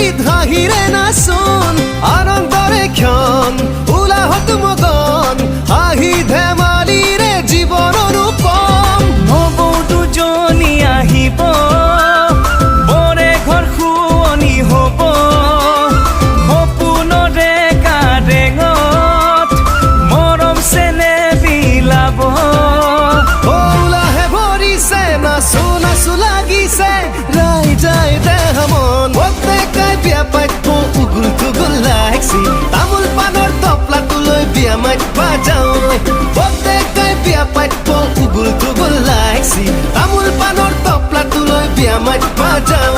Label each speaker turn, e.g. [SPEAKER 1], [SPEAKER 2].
[SPEAKER 1] ঈদ হাঁহিৰে নাচোন আনন্দৰে ক্ষণ উলাহত মগন হাঁহি ধেমালিৰে জীৱন ৰূপম
[SPEAKER 2] নবৌ দুজনী আহিব বৰে ঘৰ শুৱনি হ'ব সপোনৰে কাৰেঙত মৰম চেনে বিলাব
[SPEAKER 1] ওলাহে ভৰিছে নাচো নাচো লাগিছে ৰাইজাই দেহা মন প্ৰত্যেকাই বিয়া পাতিব উগুল থুগুল লাগছি তামোল পাণৰ টপলাটো লৈ বিয়া মাতিবা যাওঁ প্ৰত্যেকাই বিয়া পাতিব উগুল থুগুল লাগছি তামোল পাণৰ টপলাটো লৈ বিয়া মাতিবা যাওঁ